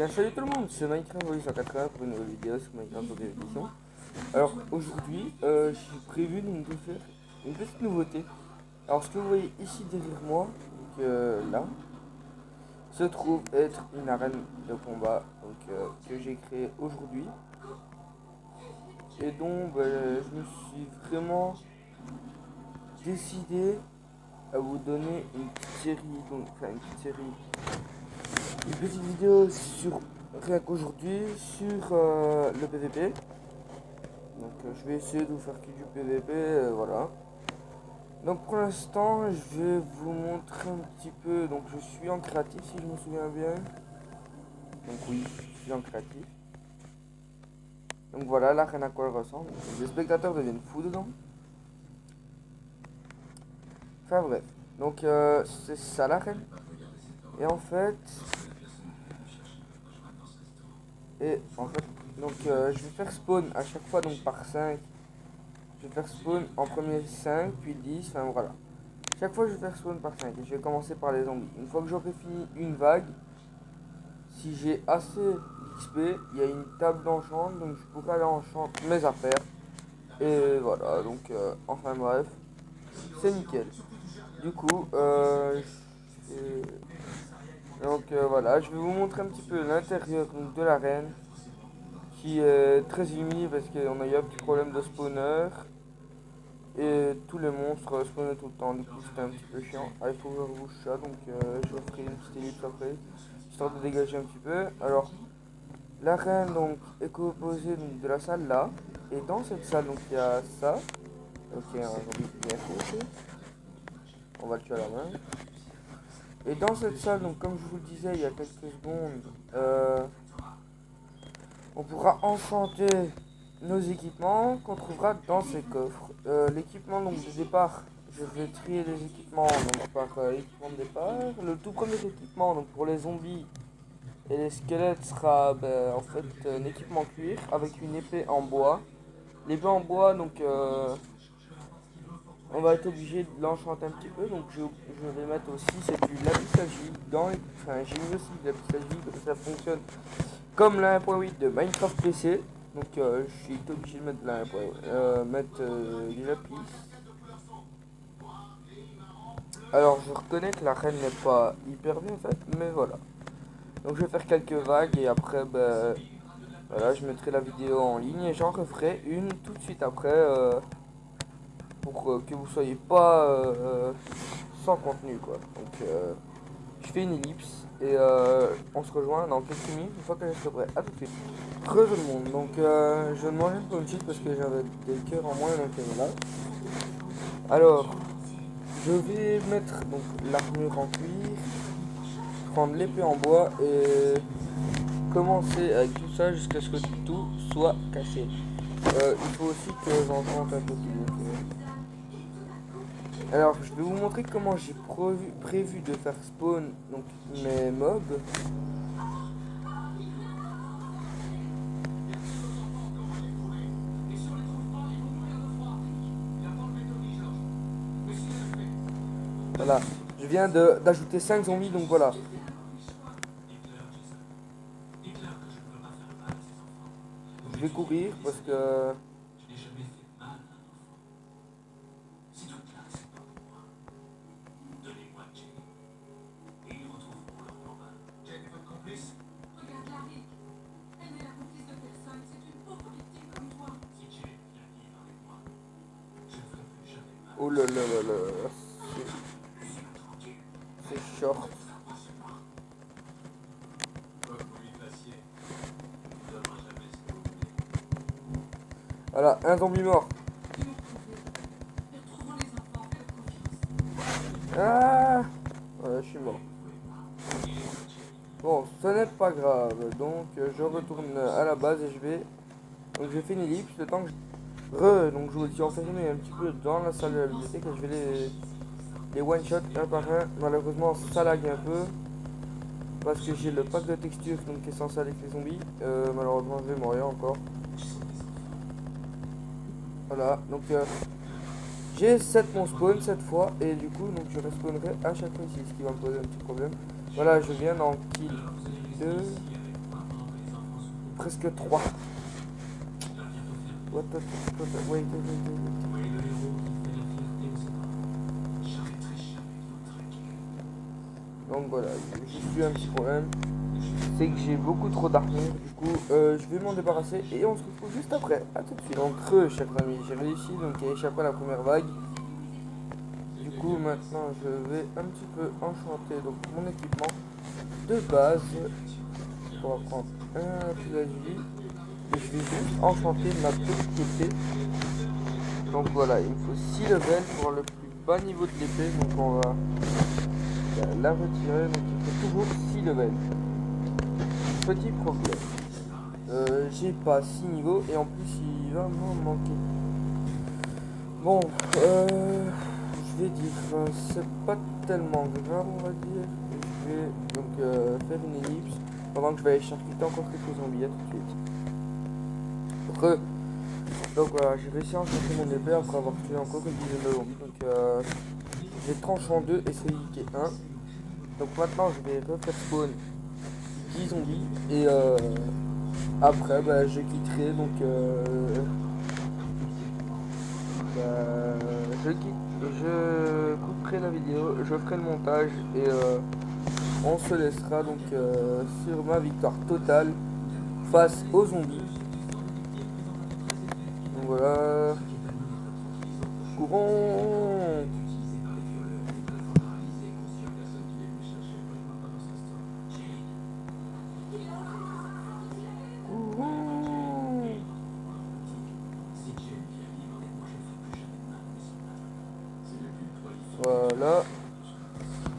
bien, salut tout le monde, c'est Minecraft Volley 180 pour une nouvelle vidéo sur Minecraft Volley Edition. Alors aujourd'hui, j'ai prévu donc, de faire une petite nouveauté. Alors ce que vous voyez ici derrière moi, donc là, se trouve être une arène de combat donc, que j'ai créée aujourd'hui. Et donc je me suis vraiment décidé à vous donner une petite série, donc, enfin une petite vidéo sur rien qu'aujourd'hui sur le PVP. Donc je vais essayer de vous faire que du PVP, voilà. Donc pour l'instant je vais vous montrer un petit peu. Donc je suis en créatif si je me souviens bien. Donc oui, je suis en créatif. Donc voilà l'arène à quoi elle ressemble. Les spectateurs deviennent fous dedans. Enfin bref. Donc c'est ça l'arène. Et en fait, donc je vais faire spawn à chaque fois donc par 5. Je vais faire spawn en premier 5, puis 10, enfin voilà. Chaque fois je vais faire spawn par 5 et je vais commencer par les zombies. Une fois que j'aurai fini une vague, si j'ai assez d'XP, il y a une table d'enchant, donc je pourrai aller enchanter mes affaires. Et voilà, donc enfin bref, c'est nickel. Du coup, voilà, je vais vous montrer un petit peu l'intérieur de l'arène, qui est très illuminé parce qu'on a eu un petit problème de spawner. Et tous les monstres spawnaient tout le temps, du coup c'était un petit peu chiant. Ah, il faut que je rebouche ça, donc je ferai une petite ellipse après, histoire de dégager un petit peu. Alors, l'arène donc est composée donc, de la salle là, et dans cette salle donc il y a ça. Ok, un zombie bien fait. On va le tuer à la main. Et dans cette salle, donc comme je vous le disais il y a quelques secondes, on pourra enchanter nos équipements qu'on trouvera dans ces coffres. L'équipement donc de départ, je vais trier les équipements donc par équipement de départ. Le tout premier équipement donc pour les zombies et les squelettes sera en fait un équipement cuir avec une épée en bois. L'épée en bois donc on va être obligé de l'enchanter un petit peu, donc je vais mettre aussi c'est du lapis lazuli dans les... Enfin j'ai mis aussi du lapis lazuli parce que ça fonctionne comme la 1.8 de Minecraft PC. Donc je suis obligé de mettre du lapis. Alors je reconnais que la reine n'est pas hyper bien faite, mais voilà. Donc je vais faire quelques vagues et après voilà, je mettrai la vidéo en ligne et j'en referai une tout de suite après pour que vous soyez pas sans contenu quoi. Donc je fais une ellipse et on se rejoint dans quelques minutes une fois que je serai prêt. A tout de suite. Re tout le monde. Donc je demandais pour une suite parce que j'avais des cœurs en moins donc voilà. Alors je vais mettre donc l'armure en cuir, prendre l'épée en bois et commencer avec tout ça jusqu'à ce que tout soit cassé. Il faut aussi que j'enchante un peu plus. Alors je vais vous montrer comment j'ai prévu de faire spawn donc mes mobs. Voilà, je viens d'ajouter 5 zombies donc voilà. Je vais courir parce que... Oh là là là là, c'est short. Voilà, un zombie mort. Ah ouais, je suis mort. Bon, ce n'est pas grave. Donc, je retourne à la base et je vais... Donc, j'ai fait une ellipse. Le temps que je... Donc, je me suis enfermé un petit peu dans la salle de la bibliothèque et je vais les one-shot un par un. Malheureusement, ça lag un peu. Parce que j'ai le pack de texture donc, qui est censé aller avec les zombies. Malheureusement, je vais mourir encore. Voilà, donc... j'ai 7 mon spawn cette fois et du coup donc je respawnerai à chaque fois ici, ce qui va me poser un petit problème. Voilà, je viens d'en kill 2. presque 3. What the wait. Donc voilà, j'ai juste eu un petit problème. C'est que j'ai beaucoup trop d'armure. Du coup, je vais m'en débarrasser et on se retrouve juste après. A tout de suite. Donc, chers amis, j'ai réussi donc à échapper à la première vague. Du coup, maintenant, je vais un petit peu enchanter donc mon équipement de base. On va prendre un plus d'agilité. Et je vais juste enchanter ma petite épée. Donc voilà, il me faut 6 levels pour le plus bas niveau de l'épée. Donc on va la retirer. Donc il faut toujours 6 levels. Petit problème. J'ai pas 6 niveaux et en plus il va m'en manquer. Bon, je vais dire, c'est pas tellement grave on va dire. Je vais donc faire une ellipse pendant que je vais aller charcuter encore quelques zombies. À tout de suite. Donc voilà, j'ai réussi à enchanter mon épée après avoir tué encore une dizaine de zombies. Donc j'ai tranché en deux et c'est niqué 1. Donc maintenant je vais refaire spawn 10 zombies et après bah, je quitterai donc je couperai la vidéo, je ferai le montage et on se laissera donc sur ma victoire totale face aux zombies. Donc voilà. Courons. Voilà.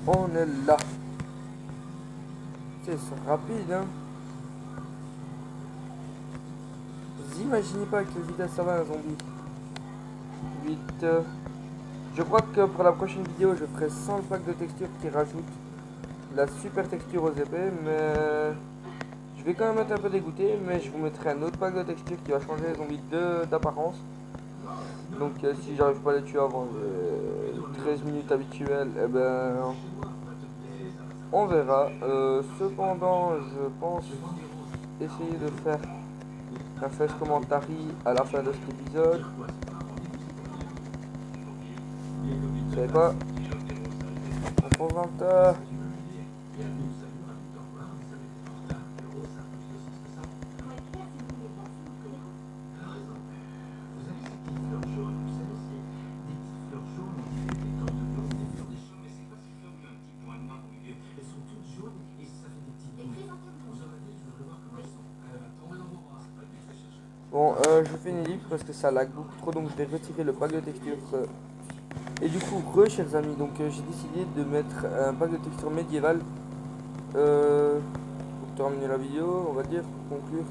On est là. C'est rapide, hein. Vous imaginez pas avec le vitesse ça va un zombie. 8. Je crois que pour la prochaine vidéo, je ferai sans le pack de texture qui rajoute la super texture aux épées, mais je vais quand même être un peu dégoûté, mais je vous mettrai un autre pack de texture qui va changer les zombies d'apparence. Donc si j'arrive pas à les tuer avant les 13 minutes habituelles, eh ben on verra. Cependant, je pense essayer de faire un flash commentary à la fin de cet épisode. Vous savez pas, on prend 20 heures. Bon, je fais une ellipse parce que ça lag beaucoup trop, donc je vais retirer le pack de texture. Et du coup, chers amis, donc j'ai décidé de mettre un pack de texture médiéval pour terminer la vidéo, on va dire, pour conclure.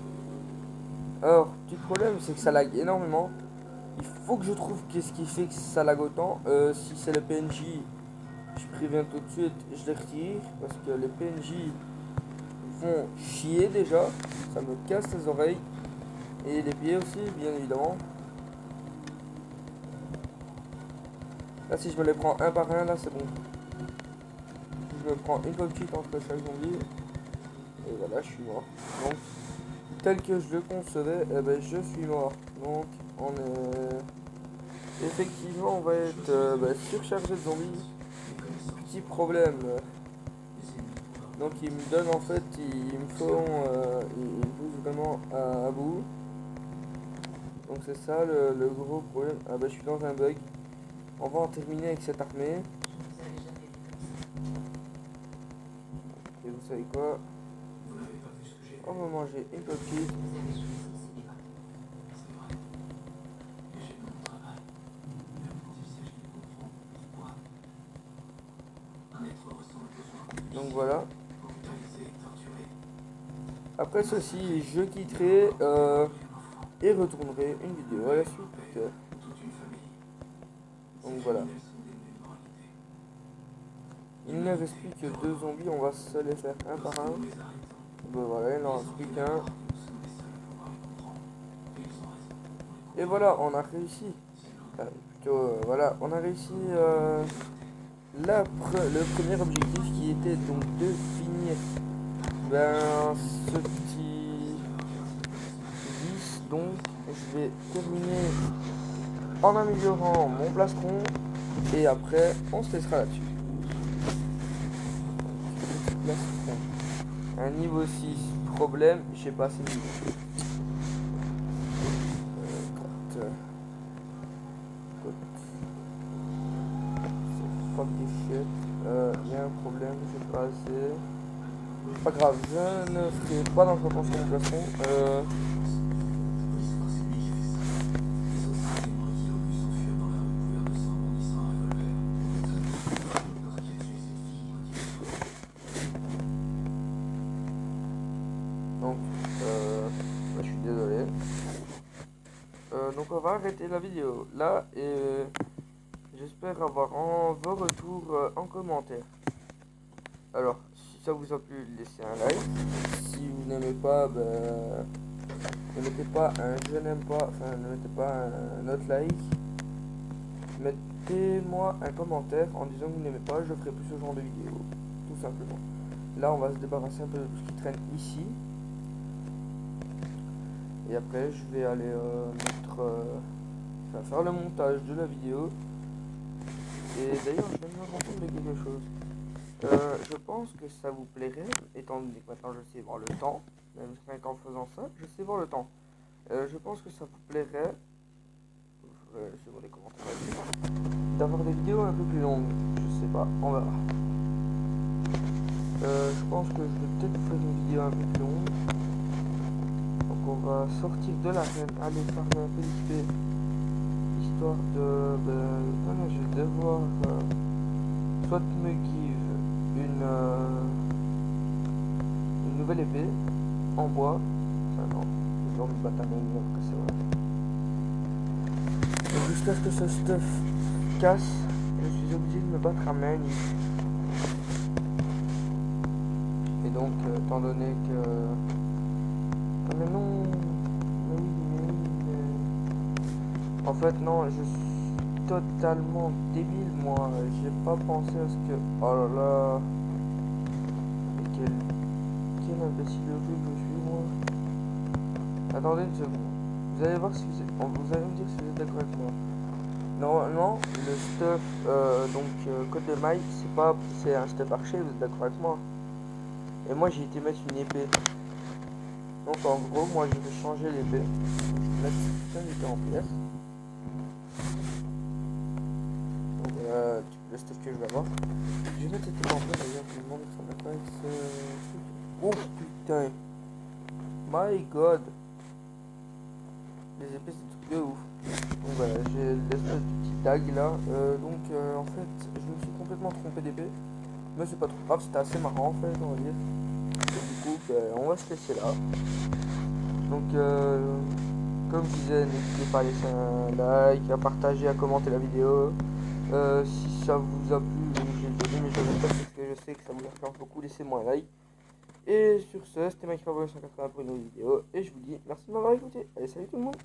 Alors, petit problème, c'est que ça lag énormément. Il faut que je trouve qu'est-ce qui fait que ça lag autant. Si c'est le PNJ, je préviens tout de suite, je les retire parce que les PNJ font chier déjà, ça me casse les oreilles. Et les pieds aussi, bien évidemment. Là, si je me les prends un par un, là, c'est bon. Si je me prends une petite entre chaque zombie, et voilà, je suis mort. Donc, tel que je le concevais, eh ben, je suis mort. Donc, on est... Effectivement, on va être surchargé de zombies. Petit problème. Donc, ils me donnent, en fait, ils me font... ils me poussent vraiment à bout. Donc c'est ça le gros problème. Ah bah je suis dans un bug. On va en terminer avec cette armée. Et vous savez quoi? On va manger une coquille. Donc voilà. Après ceci, je quitterai et retournerai une vidéo à la suite. Donc voilà. Il ne reste plus que 2 zombies, on va se les faire un par un. Ben voilà, il n'en reste plus qu'un. Et voilà, on a réussi. Voilà, on a réussi le premier objectif qui était donc de finir ce petit Donc je vais terminer en améliorant mon plastron et après on se laissera là-dessus. Plastron. Un niveau 6, problème, j'ai pas assez de niveau. Fuck des shit. Il y a un problème, j'ai pas assez. Pas grave, je ne ferai pas d'entrepense sur mon plastron. Donc, je suis désolé. Donc on va arrêter la vidéo là et j'espère avoir vos retours en commentaire. Alors, si ça vous a plu, laissez un like. Si vous n'aimez pas, ne mettez pas un je n'aime pas, enfin ne mettez pas un autre like. Mettez-moi un commentaire en disant que vous n'aimez pas, je ferai plus ce genre de vidéo, tout simplement. Là, on va se débarrasser un peu de tout ce qui traîne ici. Et après, je vais aller faire le montage de la vidéo. Et d'ailleurs, je vais me rendre compte de quelque chose. Je pense que ça vous plairait, étant donné que maintenant je sais voir le temps, même qu'en faisant ça, je sais voir le temps. Je pense que ça vous plairait, je vois les commentaires d'avoir des vidéos un peu plus longues. Je sais pas, on verra. Je pense que je vais peut-être faire une vidéo un peu plus longue. Donc on va sortir de l'arène, aller farmer un peu d'XP, histoire de... je vais devoir soit me give une nouvelle épée en bois. Enfin non, je vais me battre à main après c'est vrai. Donc jusqu'à ce que ce stuff casse, je suis obligé de me battre à main. Et donc étant donné que... Ah mais non, mais oui, mais... En fait non, je suis totalement débile moi, j'ai pas pensé à ce que... Oh là là... Mais quel imbécile de jeu que je suis moi. Attendez une seconde, vous allez voir si vous êtes... Vous allez me dire si vous êtes d'accord avec moi. Normalement, le stuff, code de maille, c'est un stuff archer, vous êtes d'accord avec moi. Et moi j'ai été mettre une épée. Donc en gros, moi je vais changer l'épée. Je vais mettre cette épée en pièce. Donc voilà le stuff que je vais avoir. Je vais mettre cette épée en pièce d'ailleurs, je me demande si ça va pas avec ce truc. Oh putain. My god. Les épées c'est tout de ouf. Donc voilà, j'ai l'espèce de petit tag là. En fait, je me suis complètement trompé d'épée. Mais c'est pas trop grave, c'était assez marrant en fait, on va dire. Et du coup, on va se laisser là. Donc, comme je disais, n'hésitez pas à laisser un like, à partager, à commenter la vidéo. Si ça vous a plu, j'ai déjà dit, mais je ne sais pas parce que je sais que ça vous influence beaucoup, laissez-moi un like. Et sur ce, c'était Mike 180 pour une nouvelle vidéo. Et je vous dis merci de m'avoir écouté. Allez, salut tout le monde!